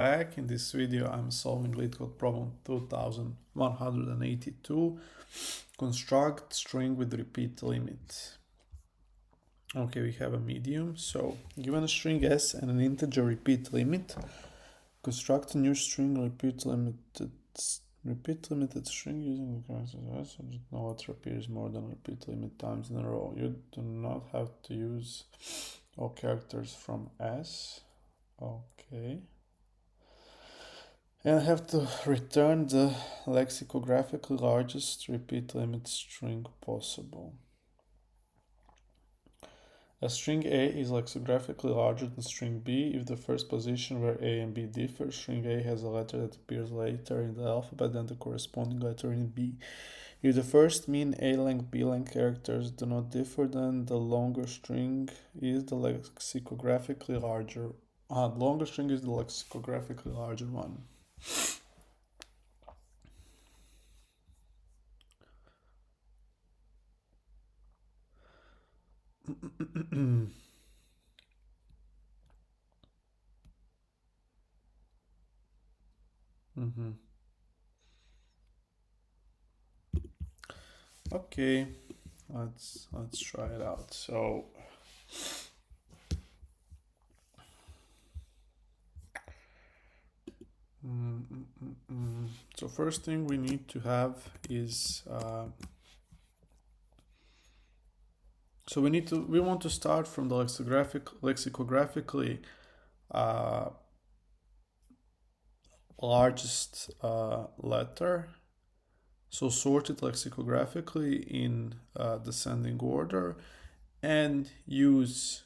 Back in this video, I'm solving Leetcode problem 2182. Construct string with repeat limit. Okay, we have a medium. So, given a string s and an integer repeat limit, construct a new string repeat limited string using the characters s, so that no letter appears more than repeat limit times in a row. You do not have to use all characters from s. Okay. And I have to return the lexicographically largest repeat limit string possible. A string A is lexicographically larger than string B if the first position where A and B differ. String A has a letter that appears later in the alphabet than the corresponding letter in B. If the first mean A length, B length characters do not differ, then the longer string is the lexicographically larger. The longer string is the lexicographically larger one. Okay, let's try it out. So so first thing we need to have is so we want to start from the lexicographically largest letter. So sort it lexicographically in descending order and use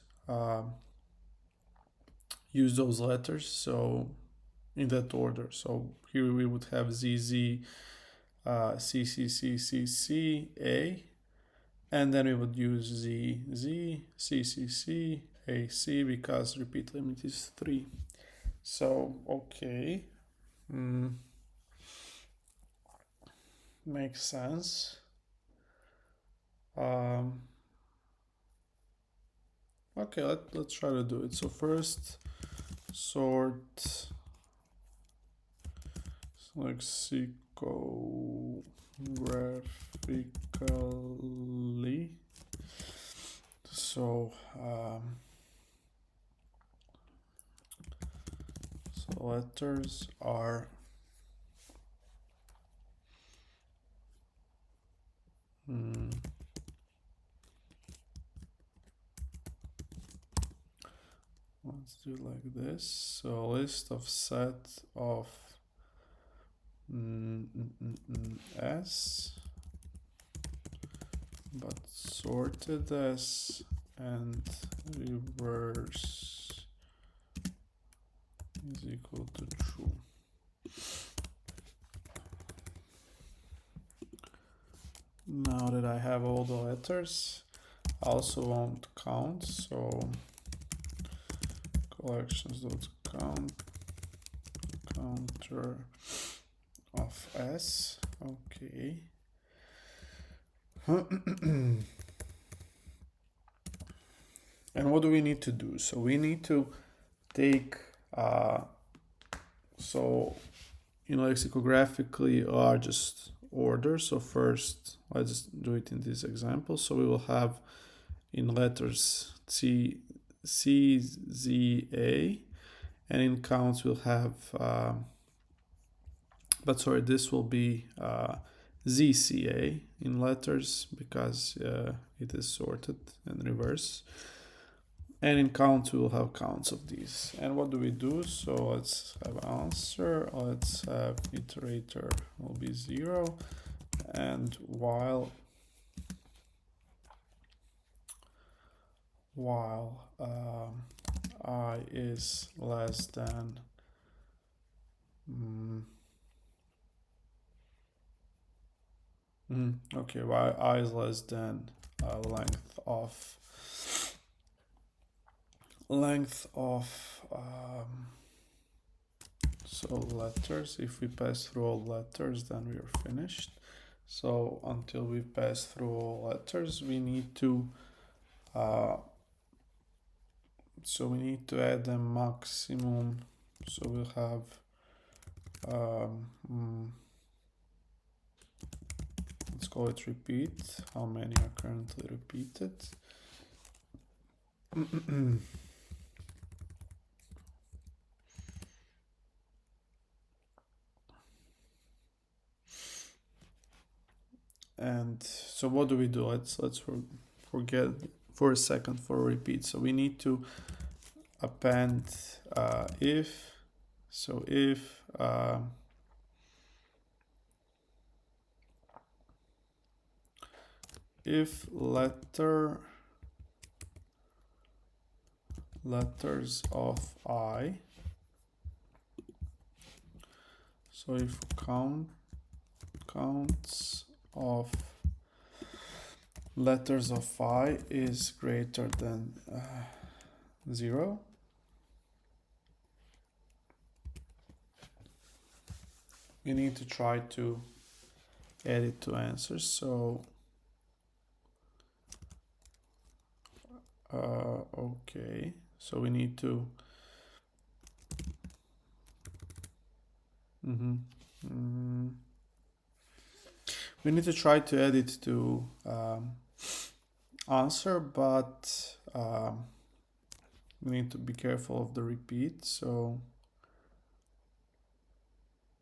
those letters so in that order. So here we would have ZZ, C, C, C, C, C, A, and then we would use Z, Z, C, C, C, A, C, because repeat limit is 3. So, okay. Makes sense. Okay, let's try to do it. So first, sort lexicographically. So letters are let's do it like this. So list of set of S, but sorted S and reverse is equal to true. Now that I have all the letters, I also want count, so collections.count counter of S. Okay. And what do we need to do? So we need to take so in lexicographically largest order. So first, let's do it in this example. So we will have in letters C, Z, A, and in counts we'll have, but sorry, this will be ZCA in letters because it is sorted in reverse. And in counts we will have counts of these. And what do we do? So let's have answer. Let's have iterator will be 0, and while I is less than okay, while I is less than length of so letters. If we pass through all letters, then we are finished. So until we pass through all letters, we need to add a maximum So we'll have let's call it repeat. How many are currently repeated? And so what do we do? Let's forget for a second for repeat. So we need to append if. So if letters of I, so if counts of letters of I is greater than 0, we need to try to add it to answers. So okay, so we need to we need to try to add it to answer, but we need to be careful of the repeat. So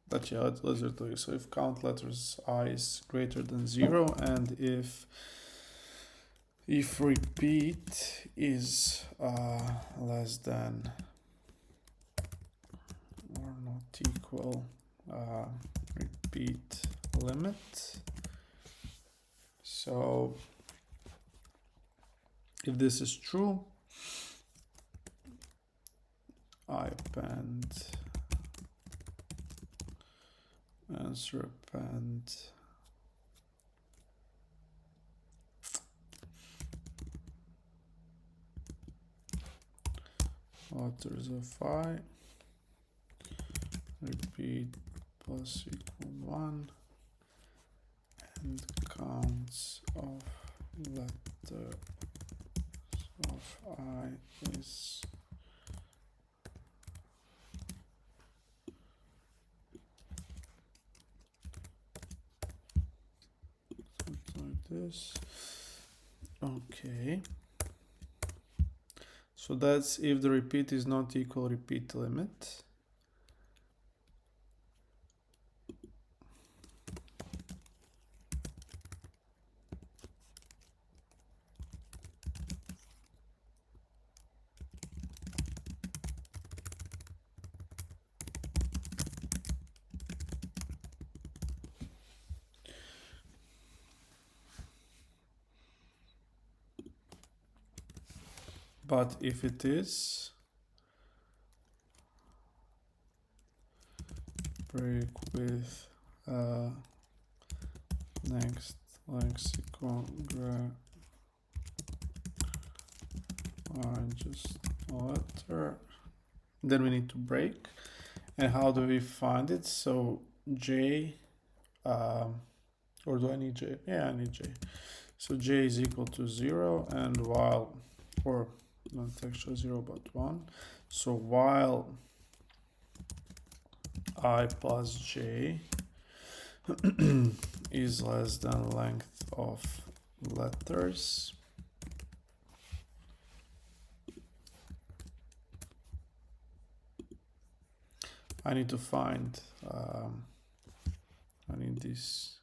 but yeah, let's do it. So if count letters I is greater than 0, and if repeat is less than or not equal repeat limit. So if this is true, I append answer append letters of I, repeat plus equal 1, and counts of letters of I is something like this. Okay. So that's if the repeat is not equal repeat limit. But if it is, break with next lexicon just letter, then we need to break. And how do we find it? So J, or do I need J? Yeah, I need J. So J is equal to 0, and while, or not actually 0 but 1, so while I plus J is less than length of letters, I need to find I need this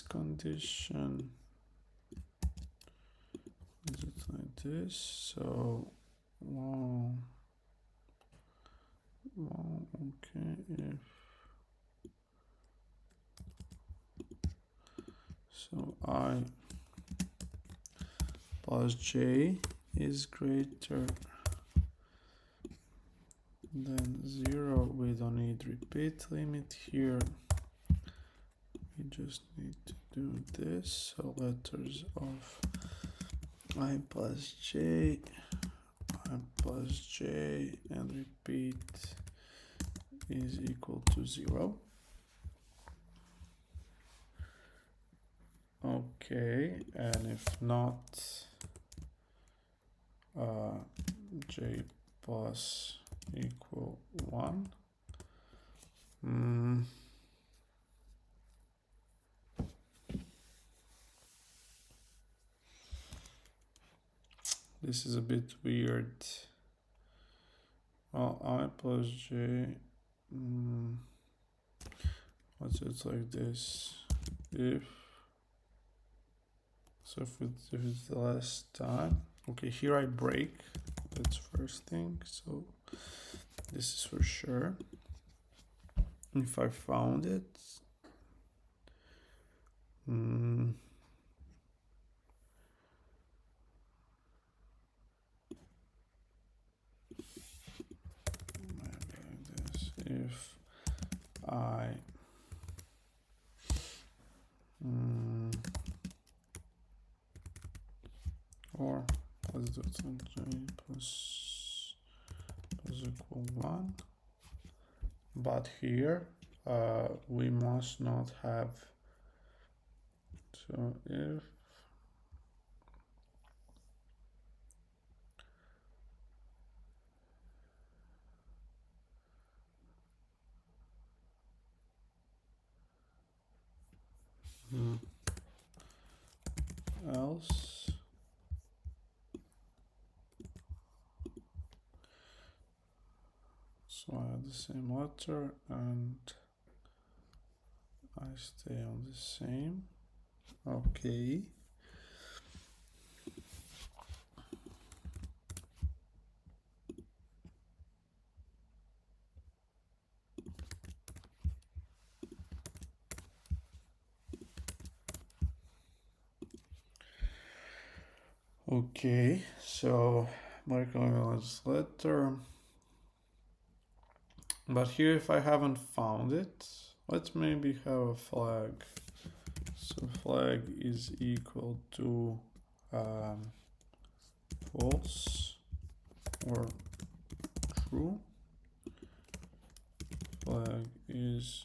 condition. Is it like this? So okay, if so I plus J is greater than 0, we don't need repeat limit here. We just need to do this. So letters of I plus J and repeat is equal to 0. Okay, and if not, J plus equal 1. This is a bit weird. Well, I plus j. Let's do it like this. If it's the last time. Okay, here I break. That's first thing. So this is for sure. If I found it. Maybe like this. If I or let's do it like j plus equal 1. But here we must not have. So if else so I have the same letter and I stay on the same. Okay. Okay, so molecular letter. But here, if I haven't found it, let's maybe have a flag. So flag is equal to false or true. Flag is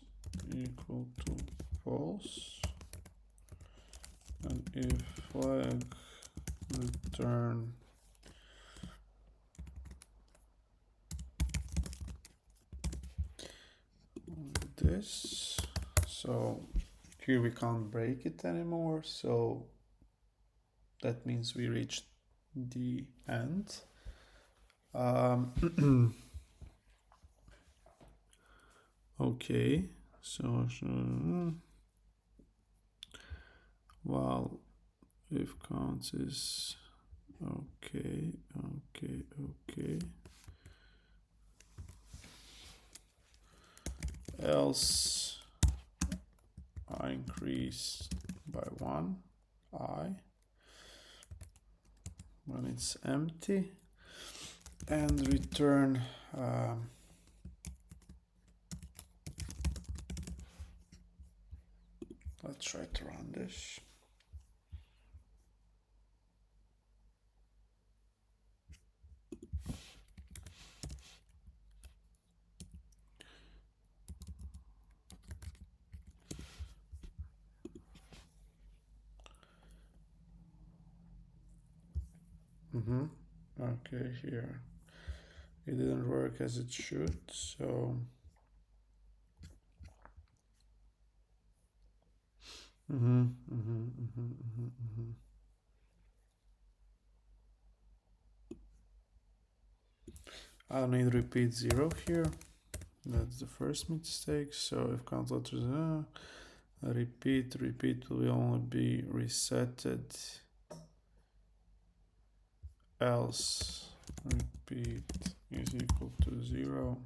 equal to false. And if flag return this, so here we can't break it anymore, so that means we reached the end. Okay, so well, if counts is okay. Else I increase by 1 I when it's empty and return let's try to run this. Okay, here it didn't work as it should, so I'll need to repeat 0 here. That's the first mistake. So if count letters repeat will only be resetted, else repeat is equal to 0.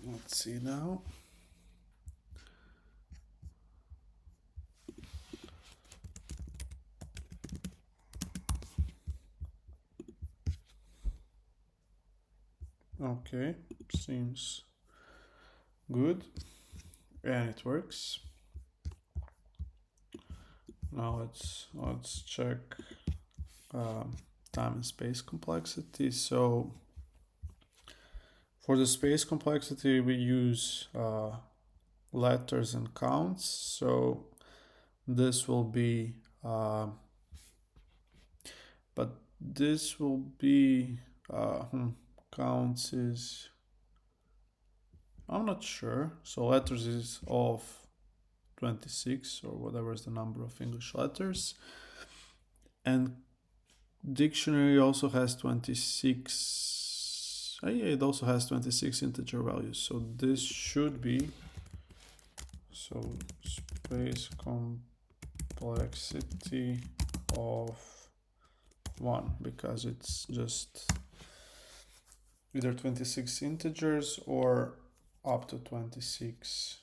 Let's see now. Okay, seems good and it works. Now let's check time and space complexity. So for the space complexity we use letters and counts, so this will be but this will be counts is, I'm not sure. So letters is of 26 or whatever is the number of English letters. And dictionary also has 26. Oh yeah, it also has 26 integer values. So this should be, so space complexity of 1, because it's just either 26 integers or up to 26.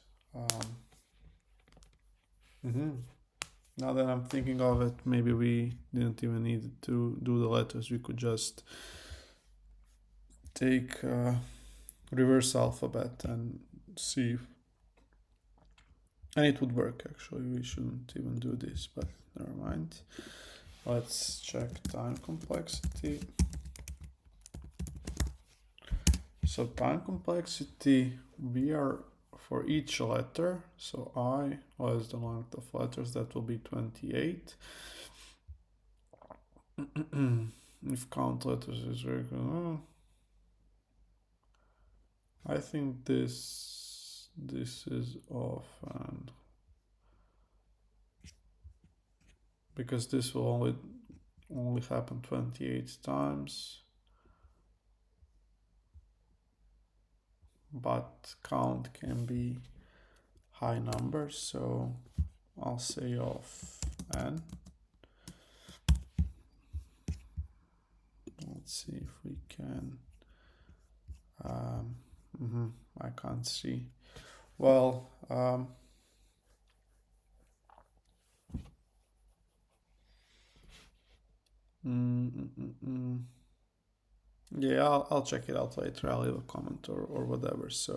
Now that I'm thinking of it, maybe we didn't even need to do the letters. We could just take reverse alphabet and see if, and it would work actually. We shouldn't even do this, but never mind. Let's check time complexity. So time complexity, we are for each letter, so I less the length of letters, that will be 28. If count letters is regular, I think this is off, and because this will only happen 28 times, but count can be high numbers, so I'll say of n. Let's see if we can. I can't see. Well, yeah, I'll check it out later. I'll leave a comment or whatever. So